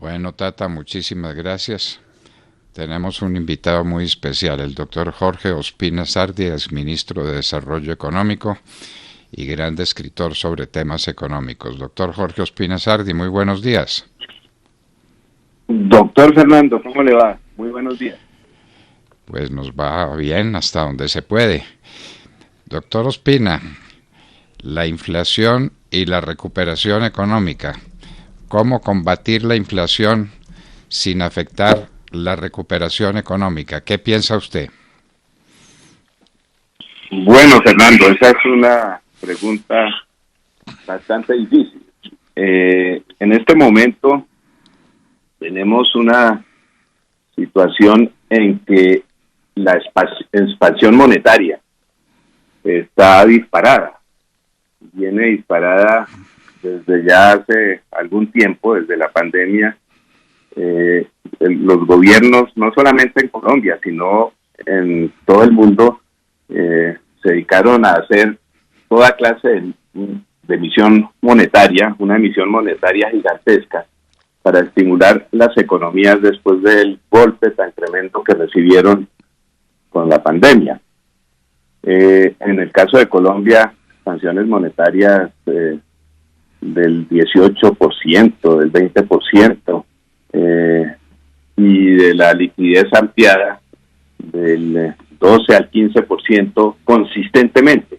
Bueno, Tata, muchísimas gracias. Tenemos un invitado muy especial, el doctor Jorge Ospina Sardi, es ministro de Desarrollo Económico y gran escritor sobre temas económicos. Doctor Jorge Ospina Sardi, muy buenos días. Doctor Fernando, ¿cómo le va? Muy buenos días. Pues nos va bien hasta donde se puede. Doctor Ospina, la inflación y la recuperación económica. ¿Cómo combatir la inflación sin afectar la recuperación económica? ¿Qué piensa usted? Bueno, Fernando, esa es una pregunta bastante difícil. En este momento tenemos una situación en que la expansión monetaria está disparada. Viene disparada desde ya hace algún tiempo, desde la pandemia. Los gobiernos, no solamente en Colombia, sino en todo el mundo, se dedicaron a hacer toda clase de emisión monetaria, una emisión monetaria gigantesca, para estimular las economías después del golpe tan tremendo que recibieron con la pandemia. En el caso de Colombia, sanciones monetarias del 18%, del 20%, y de la liquidez ampliada del 12 al 15% consistentemente.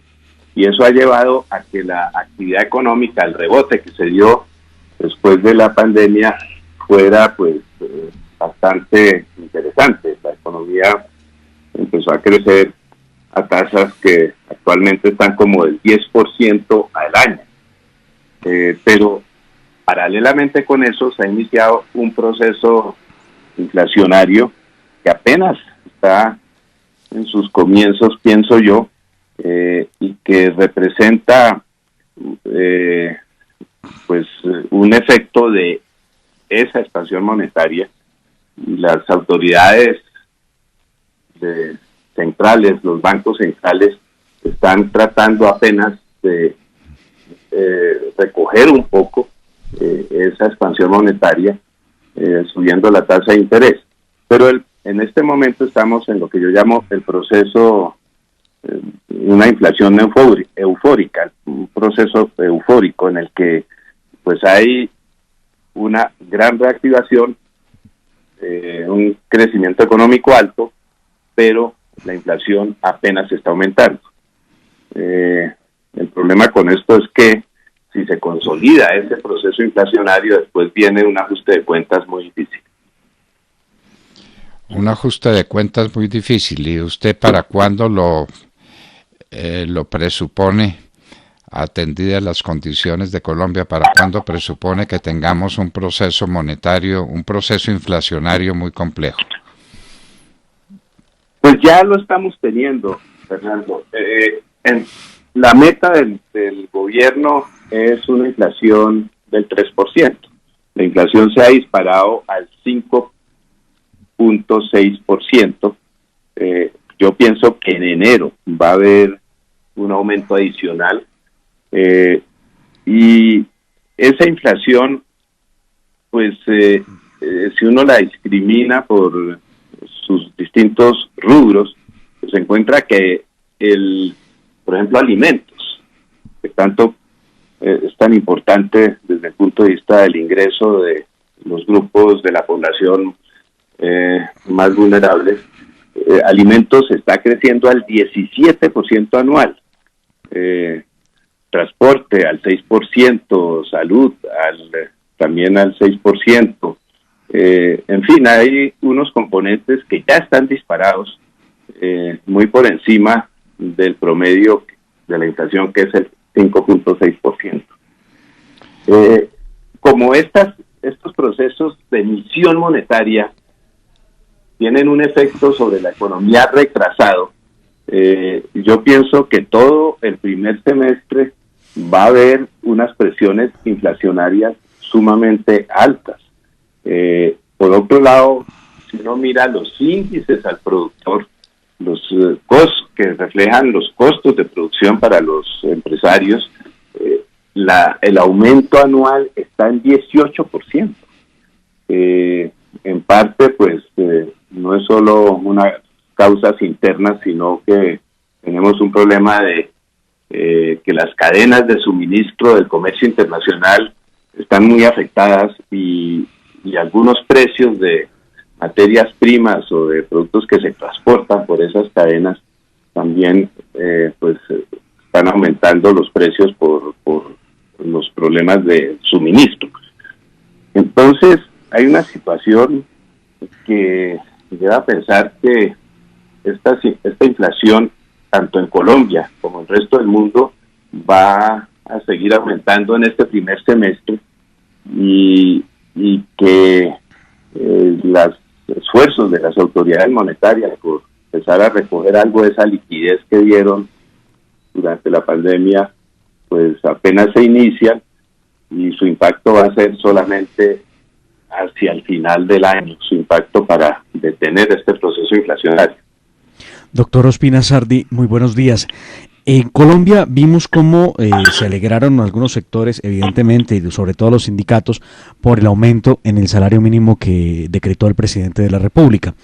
Y eso ha llevado a que la actividad económica, el rebote que se dio después de la pandemia, fuera pues bastante interesante. La economía empezó a crecer a tasas que actualmente están como del 10% al año. Pero paralelamente con eso se ha iniciado un proceso inflacionario que apenas está en sus comienzos, pienso yo, y que representa pues un efecto de esa expansión monetaria. Y las autoridades centrales, los bancos centrales, están tratando apenas de recoger un poco esa expansión monetaria, subiendo la tasa de interés. Pero en este momento estamos en lo que yo llamo el proceso, una inflación eufórica, un proceso eufórico en el que pues hay una gran reactivación, un crecimiento económico alto, pero la inflación apenas está aumentando. El problema con esto es que si se consolida ese proceso inflacionario, después viene un ajuste de cuentas muy difícil. Un ajuste de cuentas muy difícil. ¿Y usted para cuándo lo presupone, atendidas las condiciones de Colombia, para cuándo presupone que tengamos un proceso monetario, un proceso inflacionario muy complejo? Pues ya lo estamos teniendo, Fernando. La meta del gobierno es una inflación del 3%. La inflación se ha disparado al 5.6%. Yo pienso que en enero va a haber un aumento adicional. Y esa inflación, pues, si uno la discrimina por sus distintos rubros, pues se encuentra que por ejemplo, alimentos, que tanto es tan importante desde el punto de vista del ingreso de los grupos de la población más vulnerables, alimentos está creciendo al 17% anual, transporte al 6%, salud también al 6%, en fin, hay unos componentes que ya están disparados, muy por encima del promedio de la inflación, que es el 5.6%. Como estos procesos de emisión monetaria tienen un efecto sobre la economía retrasado, yo pienso que todo el primer semestre va a haber unas presiones inflacionarias sumamente altas. Por otro lado, si uno mira los índices al productor, los costos que reflejan los costos de producción para los empresarios, el aumento anual está en 18%. En parte, pues, no es solo unas causas internas, sino que tenemos un problema de que las cadenas de suministro del comercio internacional están muy afectadas y algunos precios de materias primas o de productos que se transportan por esas cadenas también están aumentando los precios por los problemas de suministro. Entonces hay una situación que lleva a pensar que esta inflación, tanto en Colombia como en el resto del mundo, va a seguir aumentando en este primer semestre y que los esfuerzos de las autoridades monetarias por empezar a recoger algo de esa liquidez que dieron durante la pandemia, pues apenas se inician y su impacto va a ser solamente hacia el final del año, su impacto para detener este proceso inflacionario. Doctor Ospina Sardi, muy buenos días. En Colombia vimos cómo se alegraron algunos sectores, evidentemente, y sobre todo los sindicatos, por el aumento en el salario mínimo que decretó el presidente de la República,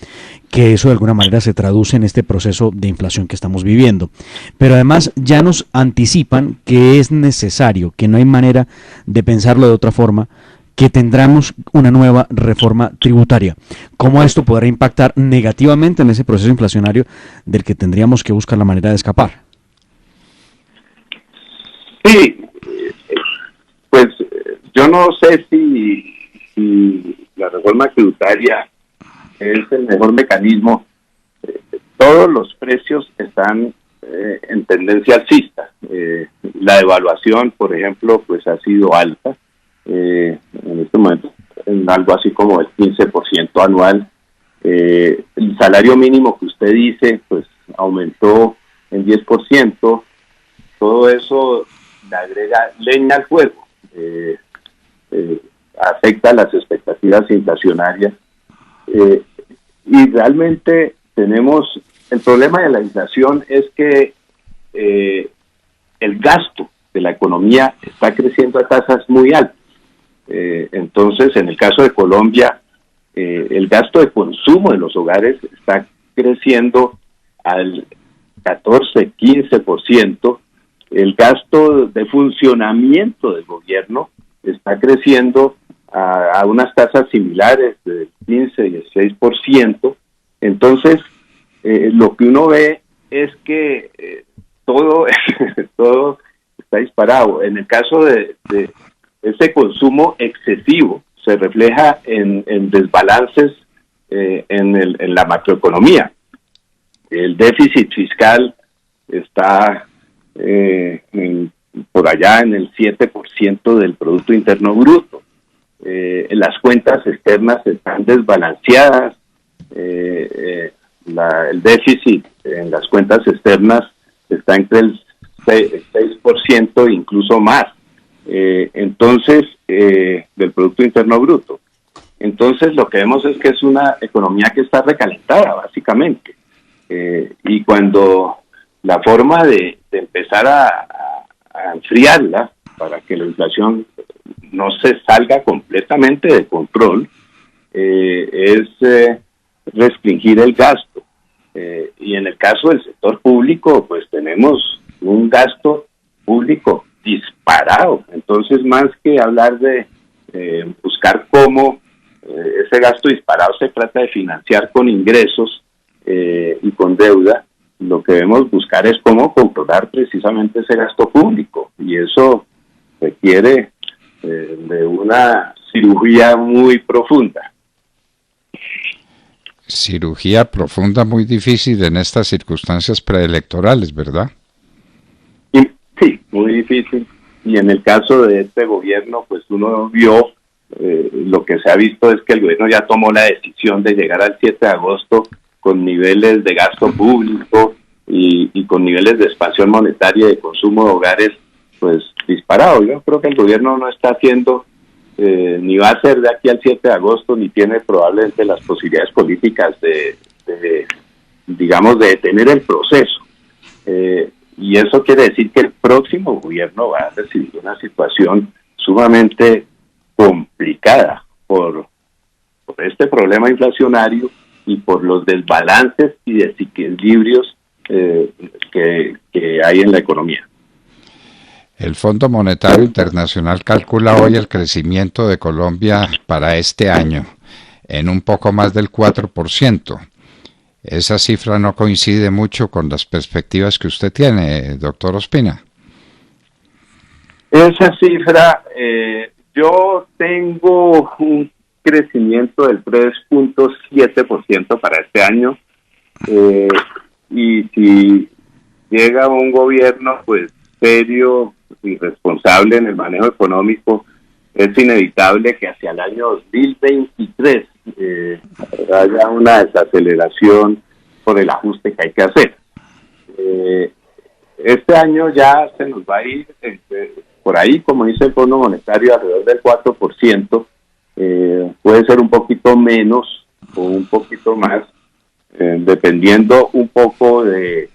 que eso de alguna manera se traduce en este proceso de inflación que estamos viviendo. Pero además ya nos anticipan que es necesario, que no hay manera de pensarlo de otra forma, que tendremos una nueva reforma tributaria. ¿Cómo esto podrá impactar negativamente en ese proceso inflacionario del que tendríamos que buscar la manera de escapar? Sí, pues yo no sé si la reforma tributaria es el mejor mecanismo. Todos los precios están en tendencia alcista. La devaluación, por ejemplo, pues ha sido alta. En este momento en algo así como el 15% anual. El salario mínimo que usted dice pues aumentó en 10%. Todo eso le agrega leña al fuego, afecta las expectativas inflacionarias y realmente tenemos el problema de la inflación es que el gasto de la economía está creciendo a tasas muy altas. Entonces, en el caso de Colombia, el gasto de consumo de los hogares está creciendo al 14-15%. El gasto de funcionamiento del gobierno está creciendo a unas tasas similares del 15 y el 6%. Entonces, lo que uno ve es que todo está disparado. En el caso de ese consumo excesivo se refleja en desbalances en la macroeconomía. El déficit fiscal está por allá en el 7% del Producto Interno Bruto. Las cuentas externas están desbalanceadas. El déficit en las cuentas externas está entre el 6% e incluso más. Entonces, del Producto Interno Bruto. Entonces, lo que vemos es que es una economía que está recalentada, básicamente. Y cuando la forma de empezar a enfriarla para que la inflación no se salga completamente de control, es restringir el gasto. Y en el caso del sector público, pues tenemos un gasto público disparado. Entonces, más que hablar de buscar cómo ese gasto disparado se trata de financiar con ingresos y con deuda, lo que debemos buscar es cómo controlar precisamente ese gasto público, y eso requiere de una cirugía muy profunda. Cirugía profunda muy difícil en estas circunstancias preelectorales, ¿verdad? Sí, muy difícil. Y en el caso de este gobierno, pues uno vio, lo que se ha visto es que el gobierno ya tomó la decisión de llegar al 7 de agosto con niveles de gasto público y con niveles de expansión monetaria y de consumo de hogares, pues disparados. Yo creo que el gobierno no está haciendo, ni va a hacer de aquí al 7 de agosto, ni tiene probablemente las posibilidades políticas de detener el proceso. Y eso quiere decir que el próximo gobierno va a recibir una situación sumamente complicada por por este problema inflacionario y por los desbalances y desequilibrios que hay en la economía. El Fondo Monetario Internacional calcula hoy el crecimiento de Colombia para este año en un poco más del 4%. Esa cifra no coincide mucho con las perspectivas que usted tiene, doctor Ospina. Esa cifra, yo tengo un crecimiento del 3.7% para este año, y si llega un gobierno pues serio y responsable en el manejo económico, es inevitable que hacia el año 2023 haya una desaceleración por el ajuste que hay que hacer. Este año ya se nos va a ir por ahí, como dice el Fondo Monetario, alrededor del 4%, puede ser un poquito menos o un poquito más, dependiendo un poco de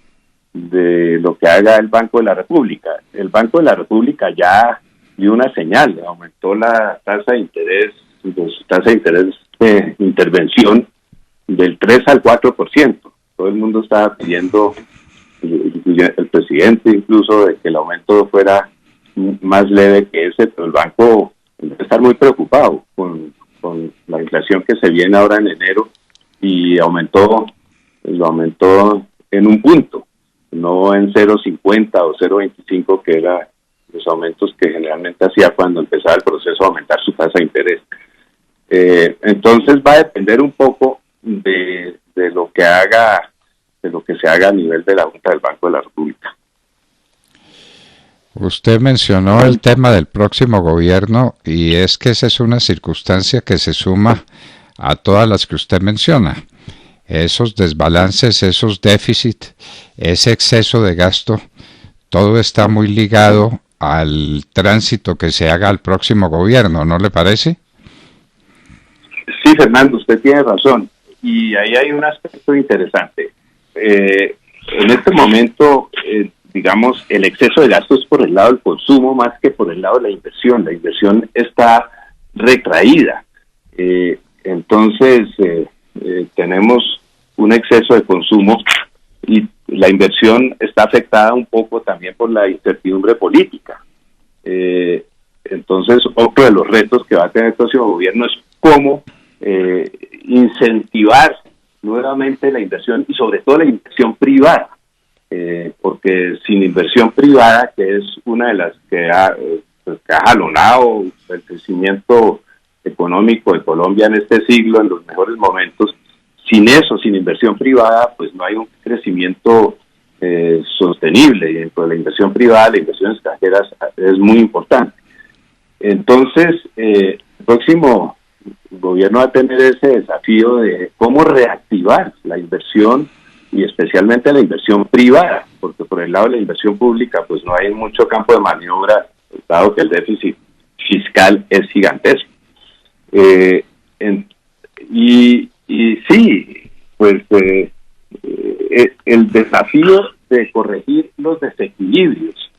lo que haga el Banco de la República. El Banco de la República ya dio una señal, aumentó la tasa de interés, de intervención del 3 al 4%. Todo el mundo estaba pidiendo, el presidente incluso, de que el aumento fuera más leve que ese, pero el banco debe estar muy preocupado con la inflación que se viene ahora en enero, y lo aumentó en un punto, no en 0.50 o 0.25, que eran los aumentos que generalmente hacía cuando empezaba el proceso de aumentar su tasa de interés. Entonces va a depender un poco de lo que se haga a nivel de la Junta del Banco de la República. Usted mencionó el tema del próximo gobierno, y es que esa es una circunstancia que se suma a todas las que usted menciona. Esos desbalances, esos déficits, ese exceso de gasto, todo está muy ligado al tránsito que se haga al próximo gobierno, ¿no le parece? Sí, Fernando, usted tiene razón, y ahí hay un aspecto interesante. En este momento, digamos, el exceso de gasto es por el lado del consumo más que por el lado de la inversión. La inversión está retraída. Entonces, tenemos un exceso de consumo, y la inversión está afectada un poco también por la incertidumbre política. Entonces, otro de los retos que va a tener el próximo gobierno es cómo incentivar nuevamente la inversión, y sobre todo la inversión privada, porque sin inversión privada, que es una de las que ha jalonado el crecimiento económico de Colombia en este siglo, en los mejores momentos, sin eso, sin inversión privada, pues no hay un crecimiento sostenible, y dentro de la inversión privada, la inversión extranjera es muy importante. Entonces, el próximo gobierno va a tener ese desafío de cómo reactivar la inversión, y especialmente la inversión privada, porque por el lado de la inversión pública pues no hay mucho campo de maniobra, dado que el déficit fiscal es gigantesco. Y sí, pues el desafío de corregir los desequilibrios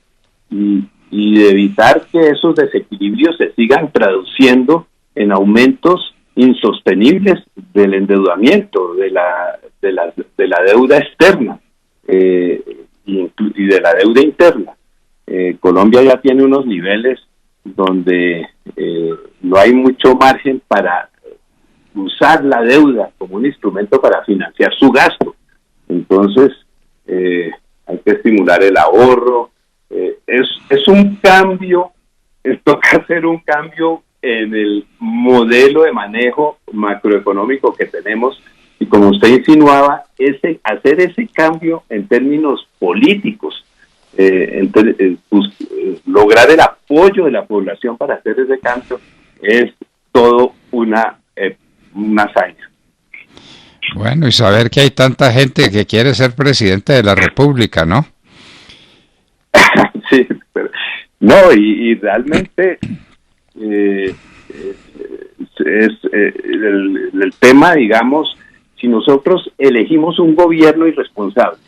y de evitar que esos desequilibrios se sigan traduciendo en aumentos insostenibles del endeudamiento, de la deuda externa y de la deuda interna. Colombia ya tiene unos niveles donde no hay mucho margen para usar la deuda como un instrumento para financiar su gasto. Entonces, hay que estimular el ahorro. Es un cambio, toca hacer un cambio en el modelo de manejo macroeconómico que tenemos, y como usted insinuaba, hacer ese cambio en términos políticos, lograr el apoyo de la población para hacer ese cambio, es todo una hazaña. Bueno, y saber que hay tanta gente que quiere ser presidente de la República, ¿no? Sí, pero, no, y realmente el tema, digamos, si nosotros elegimos un gobierno irresponsable,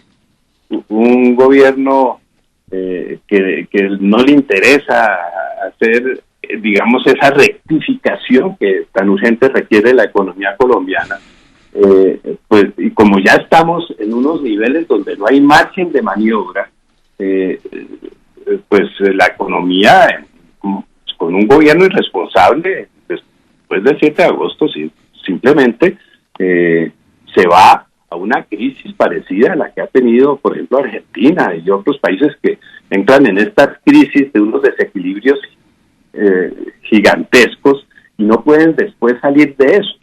un gobierno que no le interesa hacer digamos, esa rectificación que tan urgente requiere la economía colombiana. Pues, y como ya estamos en unos niveles donde no hay margen de maniobra, pues la economía, con un gobierno irresponsable, después del 7 de agosto, simplemente se va a una crisis parecida a la que ha tenido, por ejemplo, Argentina y otros países que entran en estas crisis de unos desequilibrios gigantescos y no pueden después salir de eso.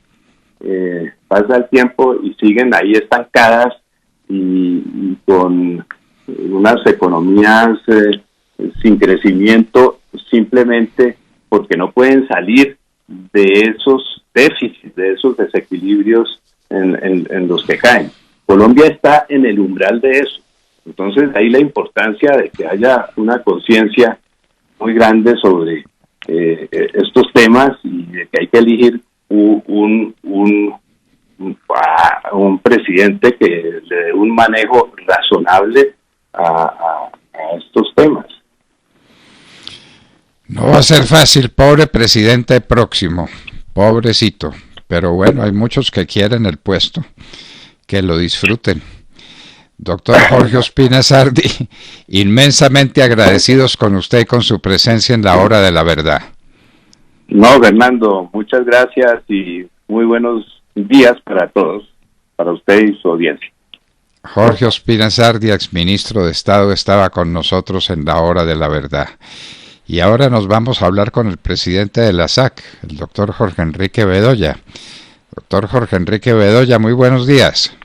Pasa el tiempo y siguen ahí estancadas y con unas economías sin crecimiento, simplemente porque no pueden salir de esos déficits, de esos desequilibrios en los que caen. Colombia está en el umbral de eso. Entonces, ahí la importancia de que haya una conciencia muy grande sobre estos temas y de que hay que elegir un presidente que le dé un manejo razonable a estos temas. No va a ser fácil, pobre presidente próximo, pobrecito, pero bueno, hay muchos que quieren el puesto, que lo disfruten. Doctor Jorge Ospina Sardi, inmensamente agradecidos con usted y con su presencia en la Hora de la Verdad. No, Fernando, muchas gracias y muy buenos días para todos, para usted y su audiencia. Jorge Ospina Sardi, exministro de Estado, estaba con nosotros en la Hora de la Verdad. Y ahora nos vamos a hablar con el presidente de la SAC, el doctor Jorge Enrique Bedoya. Doctor Jorge Enrique Bedoya, muy buenos días.